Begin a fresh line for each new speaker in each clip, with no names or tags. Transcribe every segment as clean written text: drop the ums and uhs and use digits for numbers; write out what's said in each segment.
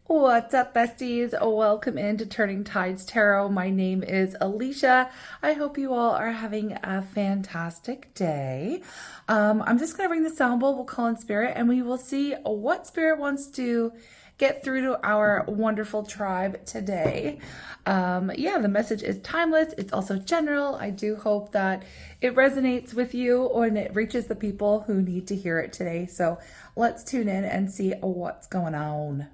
What's up, besties? Welcome into Turning Tides Tarot. My name is Alicia. I hope you all are having a fantastic day. I'm just going to bring the sound bowl. We'll call in spirit and we will see what spirit wants to get through to our wonderful tribe today. Yeah, the message is timeless. It's also general. I do hope that it resonates with you and it reaches the people who need to hear it today. So let's tune in and see what's going on.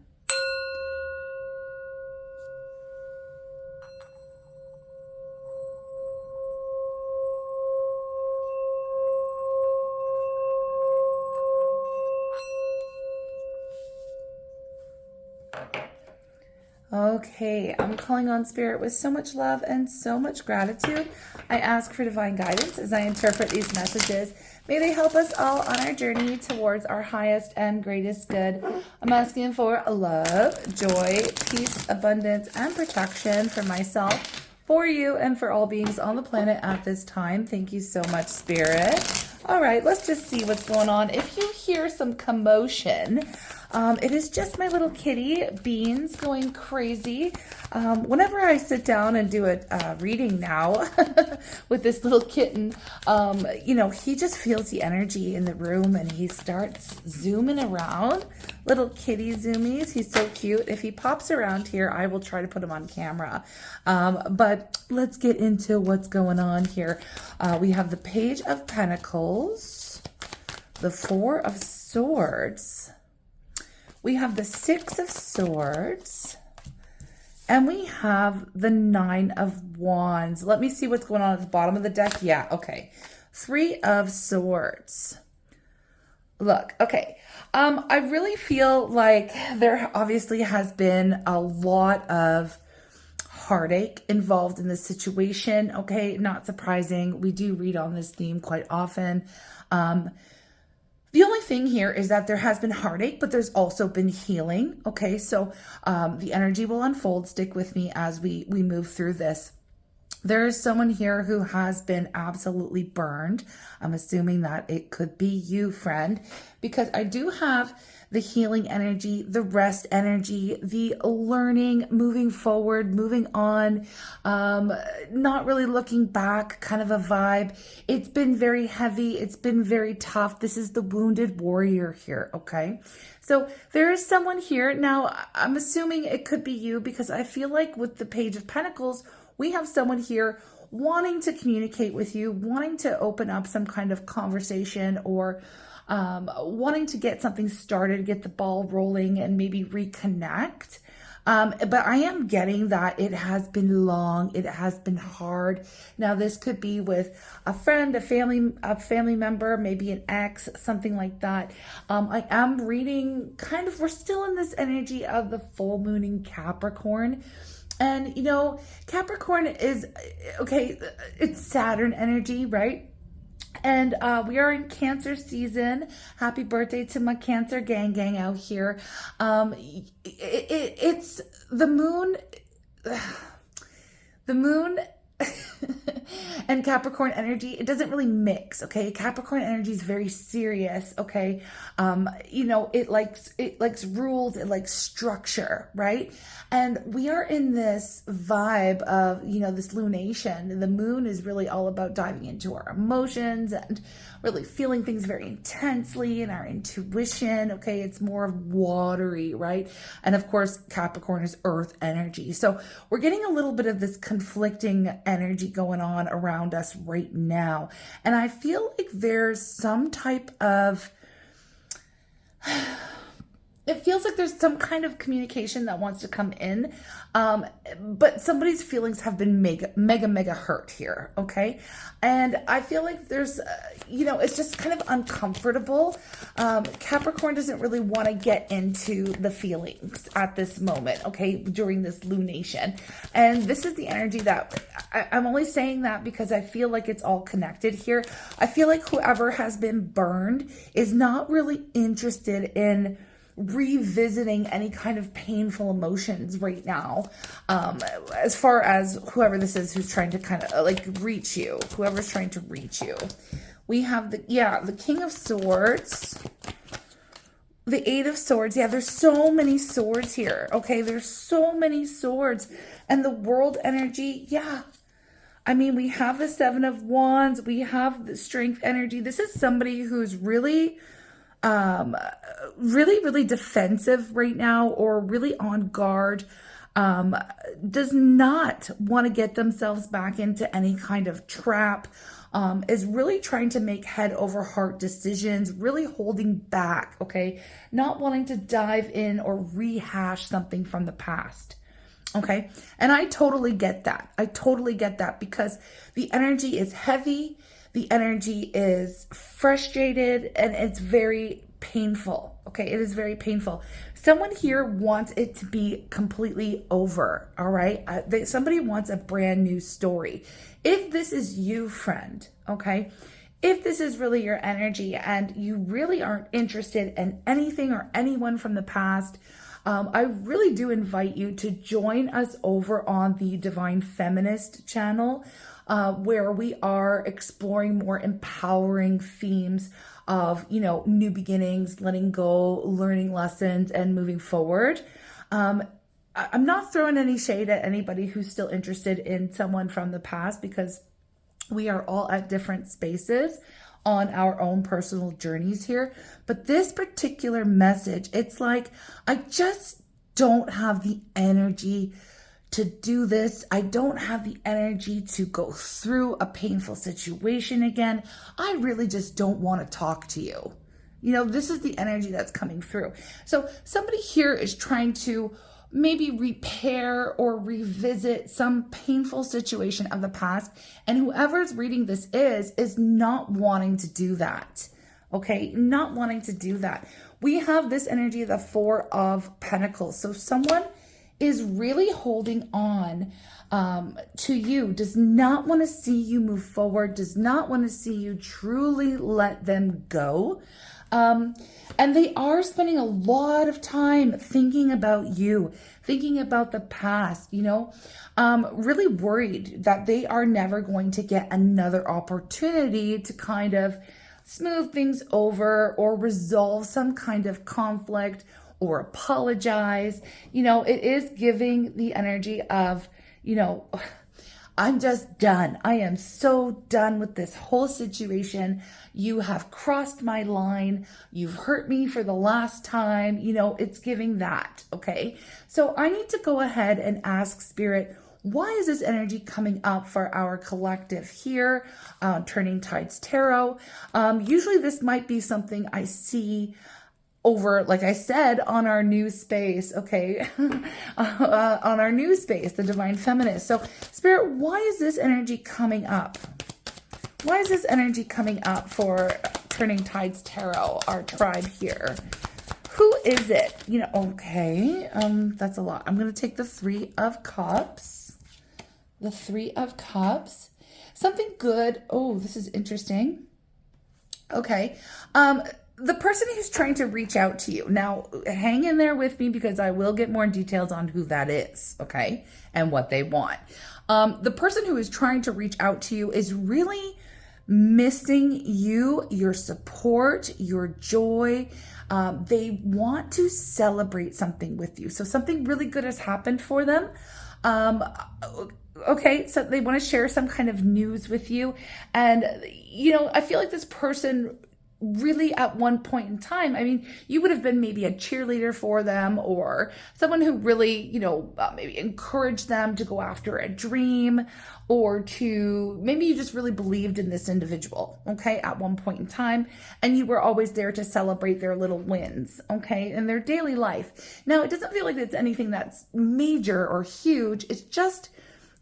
Okay, I'm calling on spirit with so much love and so much gratitude. I ask for divine guidance as I interpret these messages. May they help us all on our journey towards our highest and greatest good. I'm asking for love, joy, peace, abundance, and protection for myself, for you, and for all beings on the planet at this time. Thank you so much, spirit. All right, let's just see what's going on. If you hear some commotion, it is just my little kitty, Beans, going crazy. Whenever I sit down and do a reading now with this little kitten, he just feels the energy in the room and he starts zooming around. Little kitty zoomies. He's so cute. If he pops around here, I will try to put him on camera. But let's get into what's going on here. We have the Page of Pentacles, the Four of Swords. We have the Six of Swords, and we have the Nine of Wands. Let me see what's going on at the bottom of the deck. Yeah, okay. Three of Swords. Look, okay. I really feel like there obviously has been a lot of heartache involved in this situation. Okay, not surprising. We do read on this theme quite often. The only thing here is that there has been heartache, but there's also been healing. Okay, so the energy will unfold. Stick with me as we move through this. There is someone here who has been absolutely burned. I'm assuming that it could be you, friend, because I do have the healing energy, the rest energy, the learning, moving forward, moving on, not really looking back kind of a vibe. It's been very heavy. It's been very tough. This is the wounded warrior here, okay? So there is someone here. Now, I'm assuming it could be you because I feel like with the Page of Pentacles, we have someone here wanting to communicate with you, wanting to open up some kind of conversation or wanting to get something started, get the ball rolling and maybe reconnect. But I am getting that it has been long. It has been hard. Now, this could be with a friend, a family member, maybe an ex, something like that. I am reading we're still in this energy of the full moon in Capricorn. And, Capricorn is, okay, it's Saturn energy, right? And we are in Cancer season. Happy birthday to my Cancer gang out here. It's the moon. The moon and Capricorn energy, it doesn't really mix, okay? Capricorn energy is very serious, okay? It likes rules, it likes structure, right? And we are in this vibe of, this lunation. The moon is really all about diving into our emotions and really feeling things very intensely and our intuition, okay? It's more of watery, right? And of course, Capricorn is earth energy. So we're getting a little bit of this conflicting energy going on around us right now. And I feel like there's some type of it feels like there's some kind of communication that wants to come in, but somebody's feelings have been mega hurt here, okay? And I feel like there's, it's just kind of uncomfortable. Capricorn doesn't really want to get into the feelings at this moment, okay, during this lunation. And this is the energy that, I'm only saying that because I feel like it's all connected here. I feel like whoever has been burned is not really interested in revisiting any kind of painful emotions right now, as far as whoever this is who's trying to kind of reach you, whoever's trying to reach you. We have the King of Swords, The Eight of Swords. Yeah, there's so many swords here. Okay, there's so many swords. And the World energy, yeah. I mean, we have the Seven of Wands. We have the Strength energy. This is somebody who's really, really defensive right now, or really on guard. Does not want to get themselves back into any kind of trap. Is really trying to make head over heart decisions, really holding back, okay? Not wanting to dive in or rehash something from the past, okay? And I totally get that. I totally get that, because the energy is heavy, the energy is frustrated, and it's very painful, okay? It is very painful. Someone here wants it to be completely over, all right? Somebody wants a brand new story. If this is you, friend, okay? If this is really your energy and you really aren't interested in anything or anyone from the past, I really do invite you to join us over on the Divine Feminist channel, where we are exploring more empowering themes of, you know, new beginnings, letting go, learning lessons, and moving forward. I'm not throwing any shade at anybody who's still interested in someone from the past, because we are all at different spaces on our own personal journeys here. But this particular message, it's like, I just don't have the energy to do this. I don't have the energy to go through a painful situation again. I really just don't want to talk to you. You know, this is the energy that's coming through. So somebody here is trying to maybe repair or revisit some painful situation of the past. And whoever's reading this is not wanting to do that. Okay, not wanting to do that. We have this energy, the Four of Pentacles. So someone is really holding on to you, does not want to see you move forward, does not want to see you truly let them go. And they are spending a lot of time thinking about you, thinking about the past, you know, really worried that they are never going to get another opportunity to kind of smooth things over or resolve some kind of conflict or apologize. You know, it is giving the energy of, you know, I'm just done. I am so done with this whole situation. You have crossed my line. You've hurt me for the last time. You know, it's giving that, okay? So I need to go ahead and ask Spirit, why is this energy coming up for our collective here, Turning Tides Tarot? Usually this might be something I see over, like I said, on our new space, okay? On our new space, the Divine Feminist. So, Spirit, why is this energy coming up? Why is this energy coming up for Turning Tides Tarot, our tribe here? Who is it? You know, okay, that's a lot. I'm going to take the Three of Cups. The Three of Cups. Something good. Oh, this is interesting. Okay. The person who's trying to reach out to you. Now, hang in there with me, because I will get more details on who that is, okay, and what they want. The person who is trying to reach out to you is really missing you, your support, your joy. They want to celebrate something with you. So something really good has happened for them. Okay, so they want to share some kind of news with you. And, you know, I feel like this person really at one point in time, I mean, you would have been maybe a cheerleader for them, or someone who really, you know, maybe encouraged them to go after a dream, or to maybe you just really believed in this individual, okay, at one point in time, and you were always there to celebrate their little wins, okay, in their daily life. Now, it doesn't feel like it's anything that's major or huge. It's just,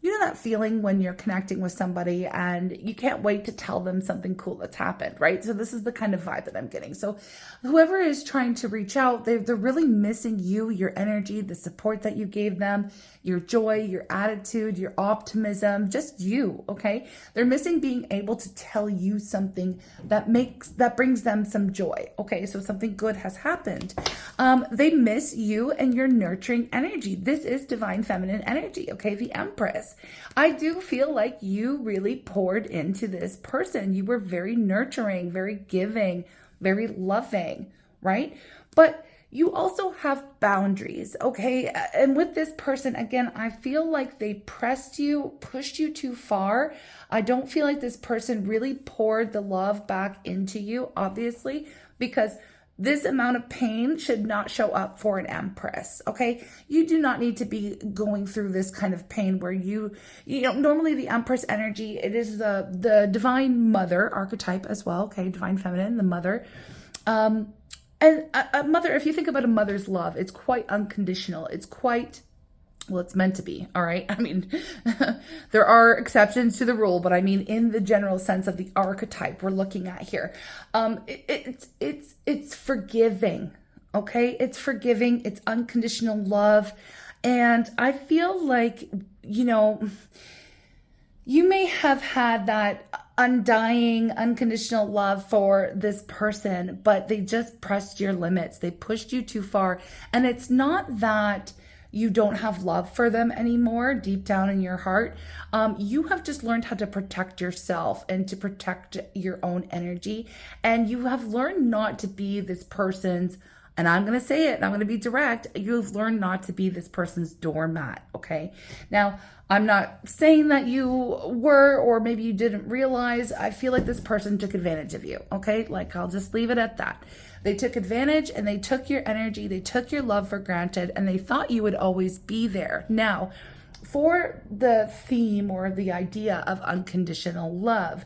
you know, that feeling when you're connecting with somebody and you can't wait to tell them something cool that's happened, right? So this is the kind of vibe that I'm getting. So whoever is trying to reach out, they're really missing you, your energy, the support that you gave them, your joy, your attitude, your optimism, just you, okay? They're missing being able to tell you something that brings them some joy, okay? So something good has happened. They miss you and your nurturing energy. This is divine feminine energy, okay? The Empress. I do feel like you really poured into this person. You were very nurturing, very giving, very loving, right? But you also have boundaries, okay? And with this person, again, I feel like they pressed you, pushed you too far. I don't feel like this person really poured the love back into you, obviously, because this amount of pain should not show up for an Empress, okay? You do not need to be going through this kind of pain where you know, normally the Empress energy, it is the divine mother archetype as well, okay? Divine feminine, the mother. And a mother, if you think about a mother's love, it's quite unconditional. It's quite, well, it's meant to be, all right? I mean, there are exceptions to the rule, but I mean, in the general sense of the archetype we're looking at here, it's forgiving, okay? It's forgiving, it's unconditional love. And I feel like, you know, you may have had that undying, unconditional love for this person, but they just pressed your limits. They pushed you too far. And it's not that you don't have love for them anymore deep down in your heart. You have just learned how to protect yourself and to protect your own energy. And you have learned not to be this person's, and I'm going to say it, and I'm going to be direct, you've learned not to be this person's doormat, okay? Now, I'm not saying that you were, or maybe you didn't realize. I feel like this person took advantage of you, okay? Like, I'll just leave it at that. They took advantage and they took your energy, they took your love for granted, and they thought you would always be there. Now, for the theme or the idea of unconditional love,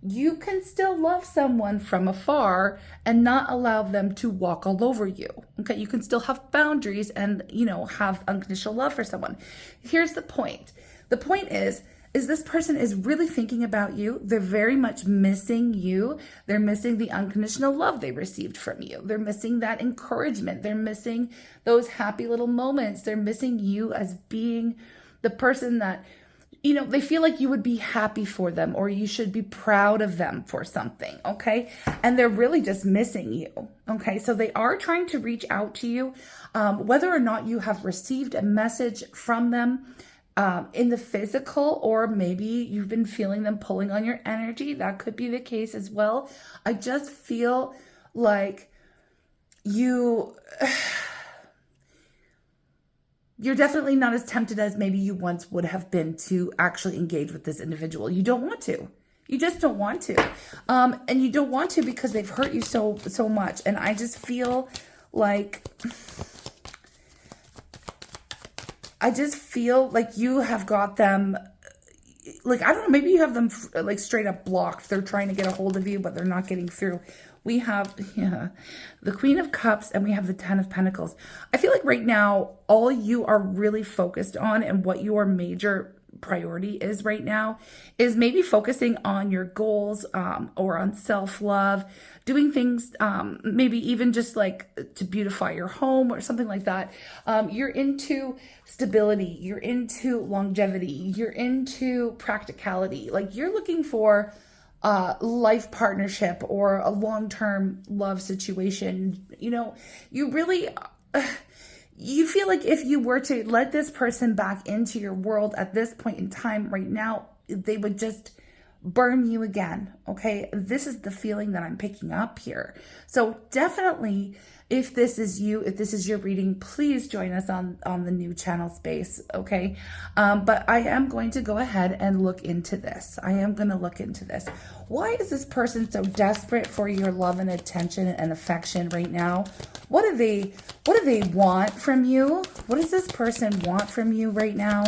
you can still love someone from afar and not allow them to walk all over you. Okay, you can still have boundaries and, you know, have unconditional love for someone. Here's the point. The point is this person is really thinking about you. They're very much missing you. They're missing the unconditional love they received from you. They're missing that encouragement. They're missing those happy little moments. They're missing you as being the person that, you know, they feel like you would be happy for them or you should be proud of them for something, okay? And they're really just missing you, okay? So they are trying to reach out to you, whether or not you have received a message from them in the physical, or maybe you've been feeling them pulling on your energy. That could be the case as well. I just feel like you're definitely not as tempted as maybe you once would have been to actually engage with this individual. You don't want to. You just don't want to. And you don't want to because they've hurt you so much. And I just feel like you have got them, like, I don't know, maybe you have them like straight up blocked. They're trying to get a hold of you, but they're not getting through. We have the Queen of Cups and we have the Ten of Pentacles. I feel like right now, all you are really focused on and what your major priority is right now is maybe focusing on your goals or on self-love, doing things, maybe even just like to beautify your home or something like that. You're into stability, you're into longevity, you're into practicality. Like, you're looking for life partnership or a long-term love situation. You know, you really, you feel like if you were to let this person back into your world at this point in time right now, they would just burn you again. Okay. This is the feeling that I'm picking up here. So definitely, if this is you, if this is your reading, please join us on the new channel space. Okay. But I am going to go ahead and look into this. I am going to look into this. Why is this person so desperate for your love and attention and affection right now? What do they want from you? What does this person want from you right now?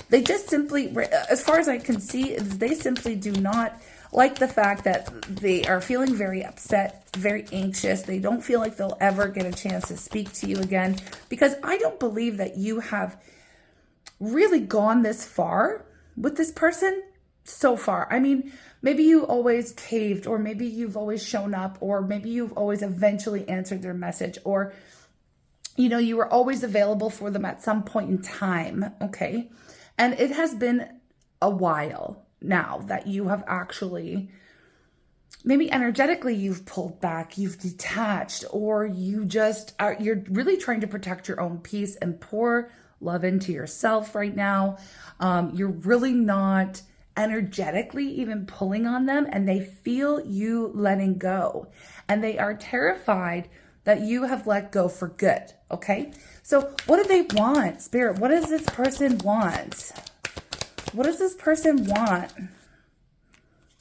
They just simply, as far as I can see, they simply do not like the fact that they are feeling very upset, very anxious. They don't feel like they'll ever get a chance to speak to you again, because I don't believe that you have really gone this far with this person so far. I mean, maybe you always caved, or maybe you've always shown up, or maybe you've always eventually answered their message, or, you know, you were always available for them at some point in time. Okay. And it has been a while now that you have actually, maybe energetically you've pulled back, you've detached, or you just are, you're really trying to protect your own peace and pour love into yourself right now. You're really not energetically even pulling on them, and they feel you letting go, and they are terrified that you have let go for good, okay? So what do they want, Spirit? What does this person want? What does this person want?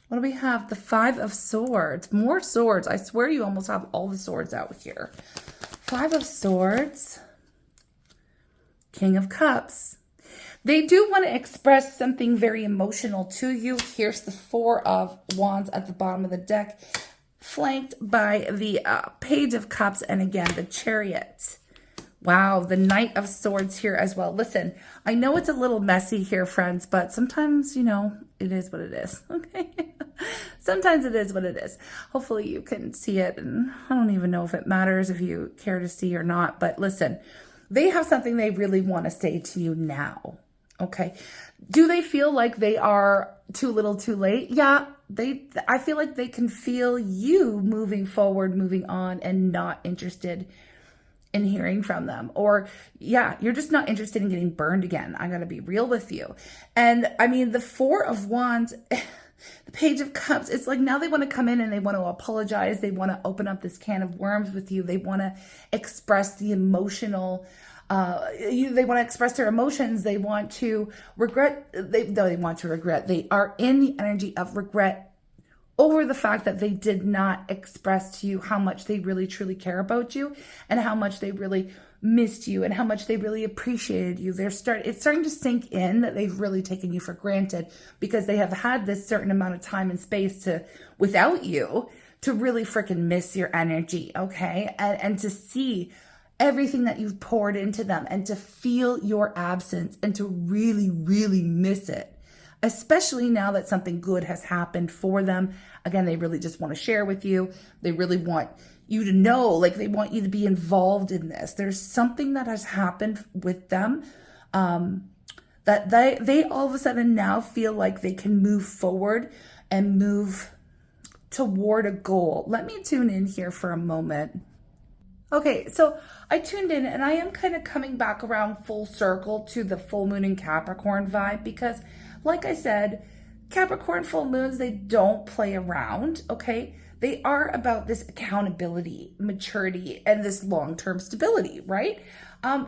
What do we have? The Five of Swords. More swords. I swear you almost have all the swords out here. Five of Swords. King of Cups. They do want to express something very emotional to you. Here's the Four of Wands at the bottom of the deck, flanked by the Page of Cups and again, the Chariot. Wow, the Knight of Swords here as well. Listen, I know it's a little messy here, friends, but sometimes, you know, it is what it is, okay? Sometimes it is what it is. Hopefully you can see it, and I don't even know if it matters if you care to see or not, but listen, they have something they really want to say to you now, okay? Do they feel like they are too little too late? Yeah, I feel like they can feel you moving forward, moving on, and not interested in hearing from them. Or yeah, you're just not interested in getting burned again. I gotta be real with you. And I mean, the Four of Wands, the Page of Cups, it's like now they want to come in and they want to apologize. They want to open up this can of worms with you. They want to express the emotional, they want to express their emotions. They want to regret. They want to regret. They are in the energy of regret over the fact that they did not express to you how much they really truly care about you and how much they really missed you and how much they really appreciated you. It's starting to sink in that they've really taken you for granted because they have had this certain amount of time and space without you to really freaking miss your energy, okay? And to see everything that you've poured into them and to feel your absence and to really, really miss it. Especially now that something good has happened for them. Again, they really just want to share with you. They really want you to know, like they want you to be involved in this. There's something that has happened with them that they all of a sudden now feel like they can move forward and move toward a goal. Let me tune in here for a moment. Okay, so I tuned in and I am kind of coming back around full circle to the full moon in Capricorn vibe because like I said, Capricorn full moons, they don't play around, okay? They are about this accountability, maturity, and this long-term stability, right?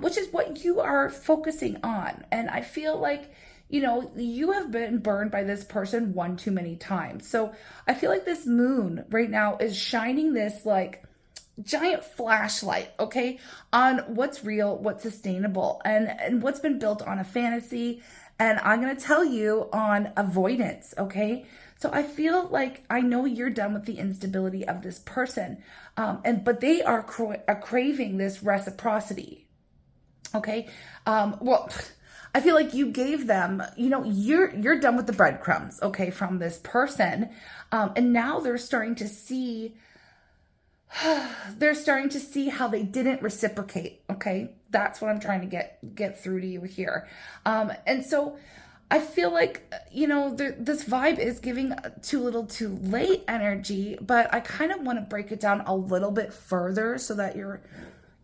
Which is what you are focusing on. And I feel like, you know, you have been burned by this person one too many times. So I feel like this moon right now is shining this like giant flashlight, okay, on what's real, what's sustainable, and what's been built on a fantasy. And I'm going to tell you on avoidance, okay? So I feel like I know you're done with the instability of this person, but they are craving this reciprocity, okay? Well, I feel like you gave them, you know, you're done with the breadcrumbs, okay, from this person, and now they're starting to see how they didn't reciprocate, okay? That's what I'm trying to get through to you here. And so I feel like, you know, this vibe is giving too little too late energy, but I kind of want to break it down a little bit further so that you're,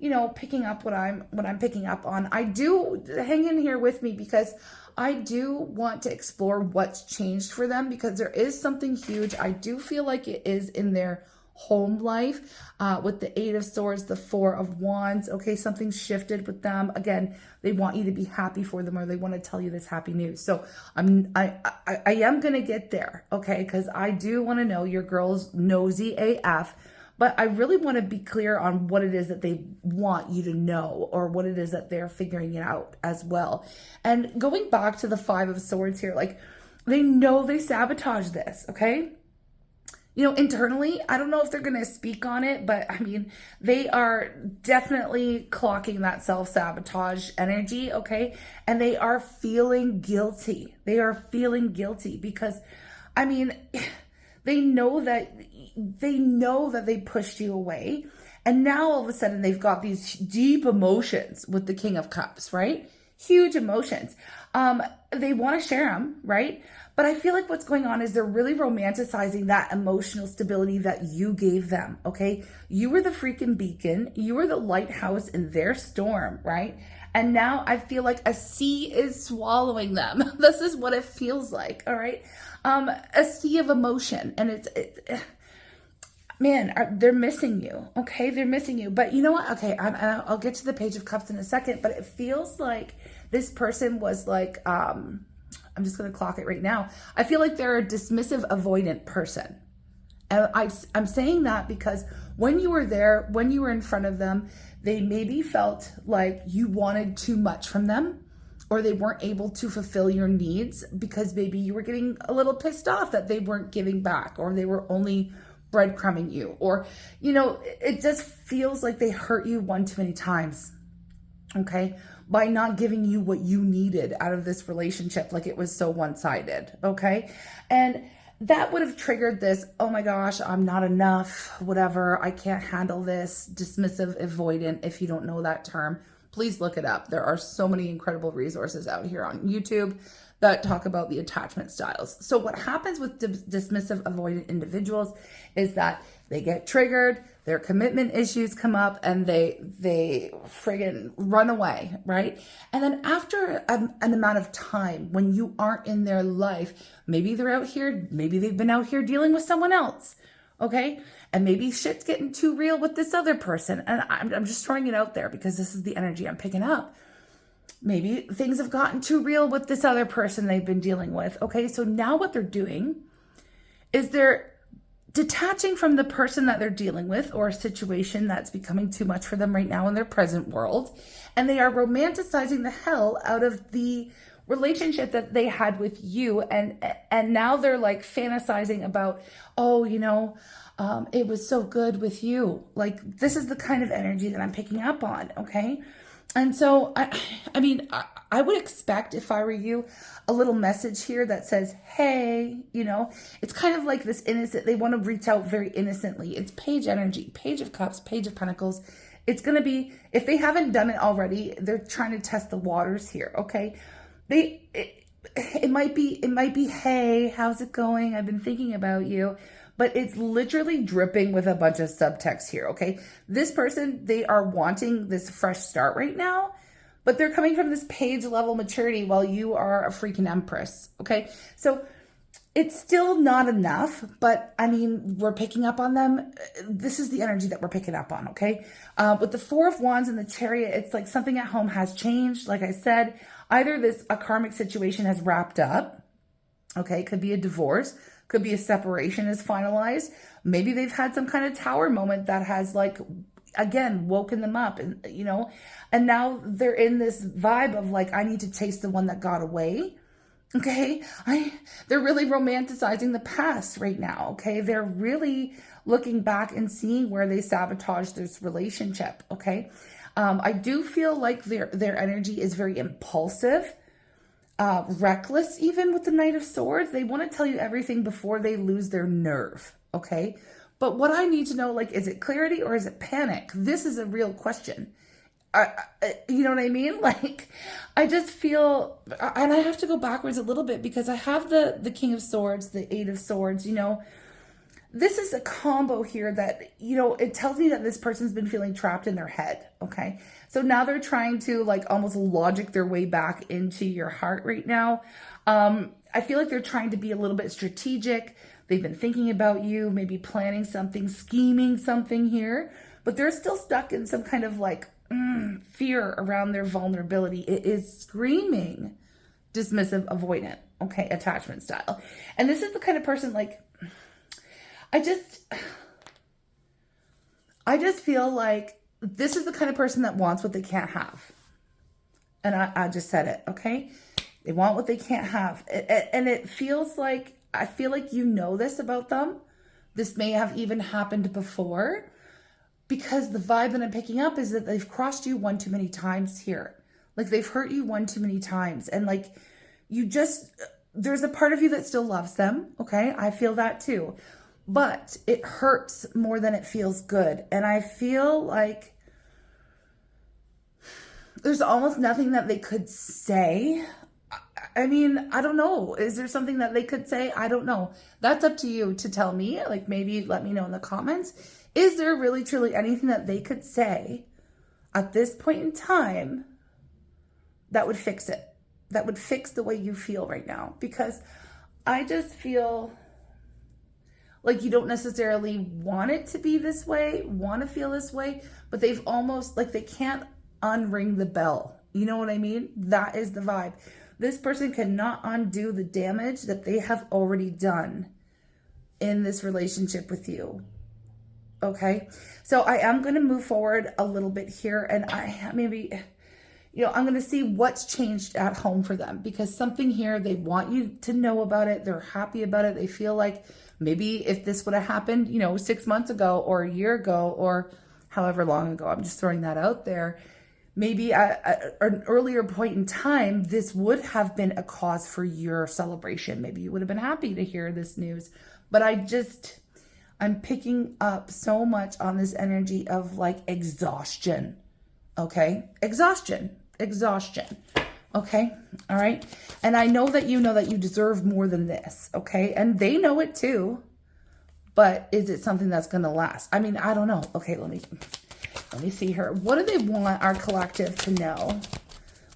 you know, picking up what I'm picking up on. I do hang in here with me because I do want to explore what's changed for them because there is something huge. I do feel like it is in their home life with the Eight of Swords, the Four of Wands. Okay, something shifted with them. Again, they want you to be happy for them or they want to tell you this happy news. So I am going to get there, okay, because I do want to know your girl's nosy AF, but I really want to be clear on what it is that they want you to know or what it is that they're figuring it out as well. And going back to the Five of Swords here, like they know they sabotage this, okay? You know, internally, I don't know if they're going to speak on it, but I mean, they are definitely clocking that self-sabotage energy, okay? And they are feeling guilty. They are feeling guilty because, I mean, they know that they pushed you away. And now all of a sudden they've got these deep emotions with the King of Cups, right? Huge emotions. They want to share them, right? But I feel like what's going on is they're really romanticizing that emotional stability that you gave them, okay? You were the freaking beacon. You were the lighthouse in their storm, right? And now I feel like a sea is swallowing them. This is what it feels like, all right? A sea of emotion. And man, they're missing you. Okay, they're missing you. But you know what? Okay, I'll get to the Page of Cups in a second. But it feels like this person was like, I'm just going to clock it right now. I feel like they're a dismissive, avoidant person. And I'm saying that because when you were there, when you were in front of them, they maybe felt like you wanted too much from them, or they weren't able to fulfill your needs because maybe you were getting a little pissed off that they weren't giving back, or they were only breadcrumbing you, or, you know, it just feels like they hurt you one too many times, okay, by not giving you what you needed out of this relationship, like it was so one-sided, okay? And that would have triggered this, oh my gosh, I'm not enough, whatever, I can't handle this, dismissive, avoidant. If you don't know that term, please look it up. There are so many incredible resources out here on YouTube that talk about the attachment styles. So what happens with dismissive, avoidant individuals is that they get triggered, their commitment issues come up, and they friggin' run away, right? And then after an amount of time, when you aren't in their life, maybe they're out here, maybe they've been out here dealing with someone else, okay? And maybe shit's getting too real with this other person. And I'm just throwing it out there because this is the energy I'm picking up. Maybe things have gotten too real with this other person they've been dealing with. Okay, so now what they're doing is they're detaching from the person that they're dealing with, or a situation that's becoming too much for them right now in their present world. And they are romanticizing the hell out of the relationship that they had with you. And now they're like fantasizing about, oh, you know, it was so good with you. Like, this is the kind of energy that I'm picking up on, okay? And so, I mean, I would expect, if I were you, a little message here that says, hey, you know, it's kind of like this innocent, they want to reach out very innocently. It's Page energy, Page of Cups, Page of Pentacles. It's going to be, if they haven't done it already, they're trying to test the waters here, okay? It might be, hey, how's it going? I've been thinking about you. But it's literally dripping with a bunch of subtext here, okay? This person, they are wanting this fresh start right now, but they're coming from this page level maturity while you are a freaking empress, okay? So it's still not enough, but I mean, we're picking up on them. This is the energy that we're picking up on, okay? With the Four of Wands and the Chariot, it's like something at home has changed. Like I said, either a karmic situation has wrapped up, okay? It could be a divorce. Could be a separation is finalized. Maybe they've had some kind of tower moment that has, like, again, woken them up, and you know, and now they're in this vibe of like, I need to chase the one that got away. Okay. They're really romanticizing the past right now. Okay. They're really looking back and seeing where they sabotaged this relationship. Okay. I do feel like their energy is very impulsive. Reckless, even with the Knight of Swords. They want to tell you everything before they lose their nerve, okay? But what I need to know, like, is it clarity or is it panic? This is a real question. You know what I mean? Like, I just feel, and I have to go backwards a little bit because I have the King of Swords, the Eight of Swords, you know. This is a combo here that, you know, it tells me that this person's been feeling trapped in their head, okay? So now they're trying to, like, almost logic their way back into your heart right now. I feel like they're trying to be a little bit strategic. They've been thinking about you, maybe planning something, scheming something here, but they're still stuck in some kind of, like, fear around their vulnerability. It is screaming dismissive, avoidant, okay, attachment style. And this is the kind of person, like, I just feel like this is the kind of person that wants what they can't have. And I just said it, okay? They want what they can't have. And it feels like, I feel like you know this about them. This may have even happened before, because the vibe that I'm picking up is that they've crossed you one too many times here. Like, they've hurt you one too many times. And like, there's a part of you that still loves them, okay? I feel that too. But it hurts more than it feels good. And I feel like there's almost nothing that they could say. I mean, I don't know. Is there something that they could say? I don't know. That's up to you to tell me. Like, maybe let me know in the comments. Is there really, truly anything that they could say at this point in time that would fix it? That would fix the way you feel right now? Because I just feel Like, you don't necessarily want it to be this way, want to feel this way, but they've almost, like, they can't unring the bell. You know what I mean? That is the vibe. This person cannot undo the damage that they have already done in this relationship with you. Okay? So I am going to move forward a little bit here, and I'm going to see what's changed at home for them, because something here, they want you to know about it. They're happy about it. They feel like maybe if this would have happened, 6 months ago or a year ago or however long ago, I'm just throwing that out there, maybe at an earlier point in time, this would have been a cause for your celebration. Maybe you would have been happy to hear this news. But I'm picking up so much on this energy of like exhaustion. Okay? Exhaustion. Okay? All right? And I know that you deserve more than this. Okay? And they know it too. But is it something that's going to last? I mean, I don't know. Okay, let me see here. What do they want our collective to know?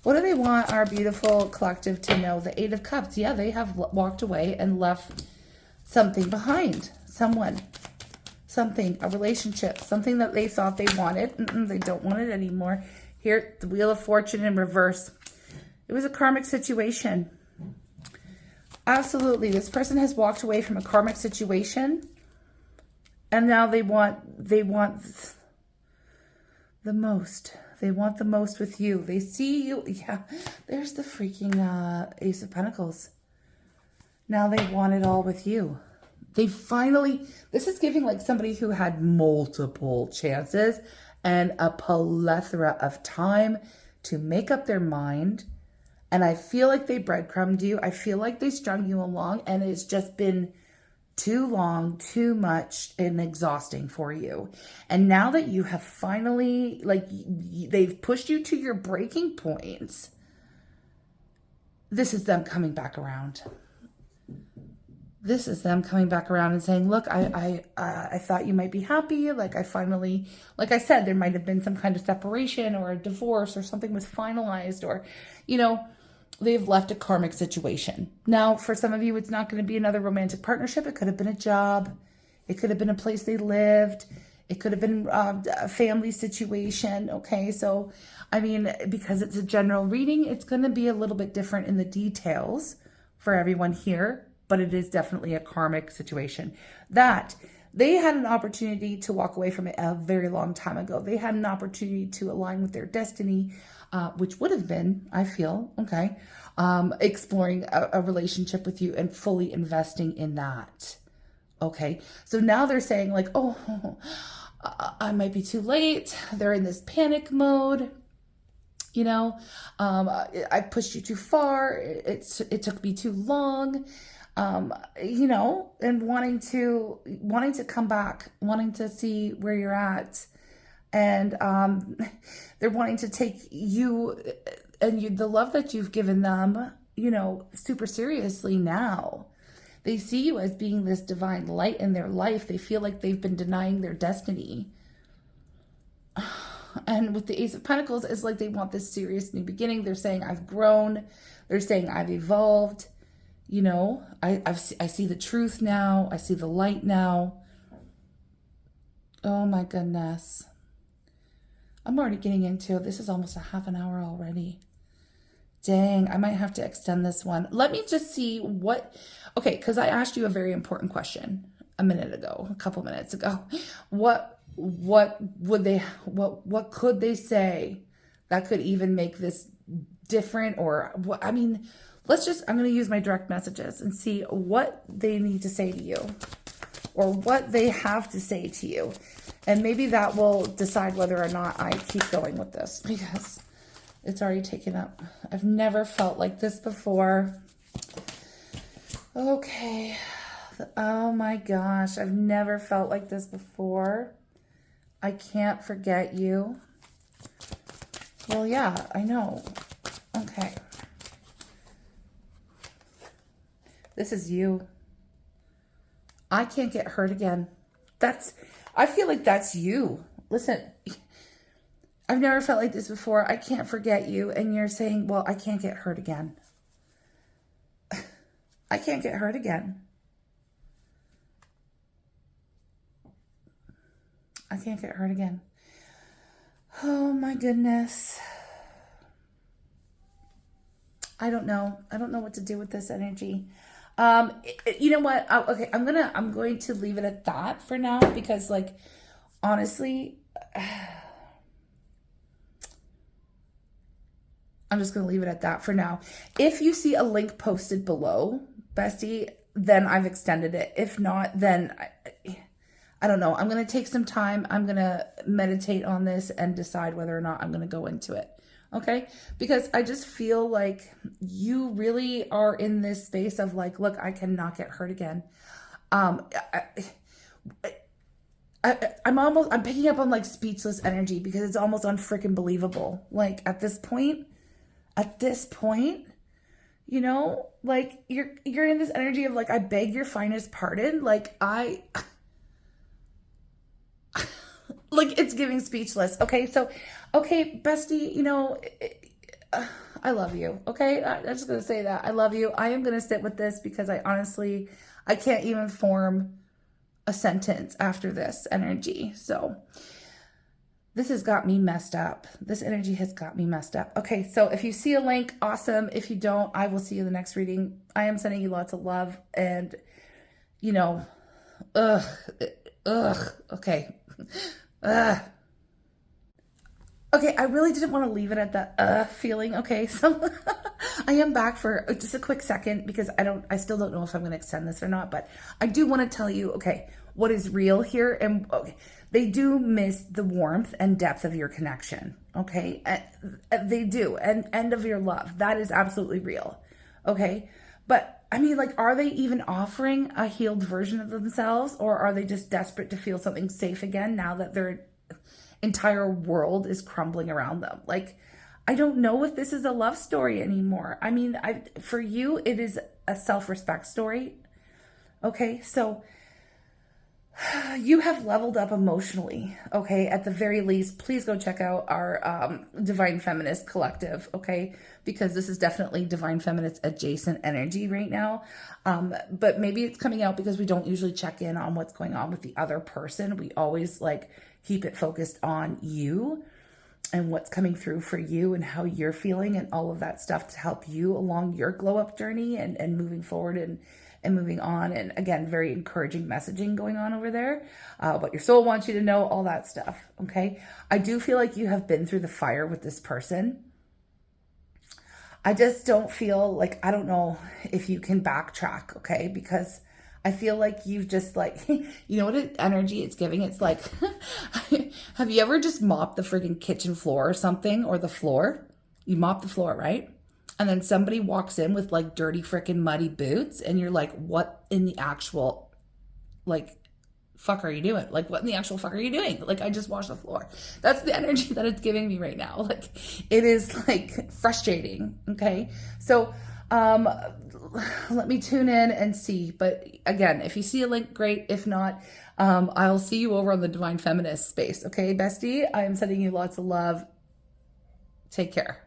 What do they want our beautiful collective to know? The Eight of Cups. Yeah, they have walked away and left something behind. Someone. Something. A relationship. Something that they thought they wanted. They don't want it anymore. Here, the Wheel of Fortune in reverse. It was a karmic situation. Absolutely. This person has walked away from a karmic situation. And now they want the most. They want the most with you. They see you. Yeah, there's the freaking Ace of Pentacles. Now they want it all with you. They finally, this is giving like somebody who had multiple chances and a plethora of time to make up their mind. And I feel like they breadcrumbed you. I feel like they strung you along, and it's just been too long, too much, and exhausting for you. And now that you have finally, like, they've pushed you to your breaking points, this is them coming back around. This is them coming back around and saying, look, I thought you might be happy. Like, I finally, like I said, there might have been some kind of separation or a divorce or something was finalized, or, they've left a karmic situation. Now, for some of you, it's not going to be another romantic partnership. It could have been a job. It could have been a place they lived. It could have been a family situation. Okay, so, I mean, because it's a general reading, it's going to be a little bit different in the details for everyone here, but it is definitely a karmic situation. That they had an opportunity to walk away from it a very long time ago. They had an opportunity to align with their destiny, which would have been, I feel, okay, exploring a relationship with you and fully investing in that. Okay, so now they're saying like, oh, I might be too late. They're in this panic mode. I pushed you too far. It took me too long. And wanting to come back, wanting to see where you're at. And they're wanting to take you and the love that you've given them, super seriously now. They see you as being this divine light in their life. They feel like they've been denying their destiny. And with the Ace of Pentacles, it's like they want this serious new beginning. They're saying, I've grown. They're saying, I've evolved. I see the truth now. I see the light now. Oh my goodness. I'm already getting into it. This is almost a half an hour already. Dang, I might have to extend this one. Let me just see okay, because I asked you a very important question a couple minutes ago. What could they say that could even make this different? Or what? I mean, I'm going to use my direct messages and see what they need to say to you or what they have to say to you. And maybe that will decide whether or not I keep going with this, because it's already taken up. I've never felt like this before. Okay. Oh my gosh. I've never felt like this before. I can't forget you. Well, yeah, I know. Okay. This is you. I can't get hurt again. I feel like that's you. Listen, I've never felt like this before. I can't forget you. And you're saying, well, I can't get hurt again. I can't get hurt again. I can't get hurt again. Oh my goodness. I don't know. I don't know what to do with this energy. You know what? Okay, I'm going to leave it at that for now because, like, honestly, I'm just going to leave it at that for now. If you see a link posted below, bestie, then I've extended it. If not, then I don't know. I'm going to take some time. I'm going to meditate on this and decide whether or not I'm going to go into it. Okay? Because I just feel like you really are in this space of like, look, I cannot get hurt again. I'm picking up on like speechless energy because it's almost unfreaking believable. Like at this point, you know, like you're in this energy of like, I beg your finest pardon. Like like it's giving speechless. Okay. So, okay, bestie, you know, I love you. Okay. I'm just going to say that I love you. I am going to sit with this because I can't even form a sentence after this energy. So this has got me messed up. This energy has got me messed up. Okay. So if you see a link, awesome. If you don't, I will see you in the next reading. I am sending you lots of love and, you know, okay. Okay, I really didn't want to leave it at that feeling. Okay, so I am back for just a quick second because I still don't know if I'm going to extend this or not, but I do want to tell you, okay, what is real here. And okay, they do miss the warmth and depth of your connection. Okay, they do, and of your love. That is absolutely real. Okay, but I mean, like, are they even offering a healed version of themselves, or are they just desperate to feel something safe again now that their entire world is crumbling around them? Like, I don't know if this is a love story anymore. I mean, for you, it is a self-respect story. Okay, so you have leveled up emotionally. Okay, at the very least, please go check out our Divine Feminist Collective. Okay, because this is definitely Divine Feminist adjacent energy right now. But maybe it's coming out because we don't usually check in on what's going on with the other person. We always like keep it focused on you and what's coming through for you and how you're feeling and all of that stuff to help you along your glow up journey and moving forward and moving on. And again, very encouraging messaging going on over there. What your soul wants you to know, all that stuff. Okay. I do feel like you have been through the fire with this person. I just don't feel like, I don't know if you can backtrack. Okay. Because I feel like you've just like, you know what energy it's giving? It's like, have you ever just mopped the friggin' kitchen floor or something, or the floor? You mop the floor, right? And then somebody walks in with like dirty freaking muddy boots and you're like, what in the actual like fuck are you doing? Like, what in the actual fuck are you doing? Like, I just washed the floor. That's the energy that it's giving me right now. Like, it is like frustrating. Okay. So, let me tune in and see. But again, if you see a link, great. If not, I'll see you over on the Divine Feminist space. Okay, bestie, I am sending you lots of love. Take care.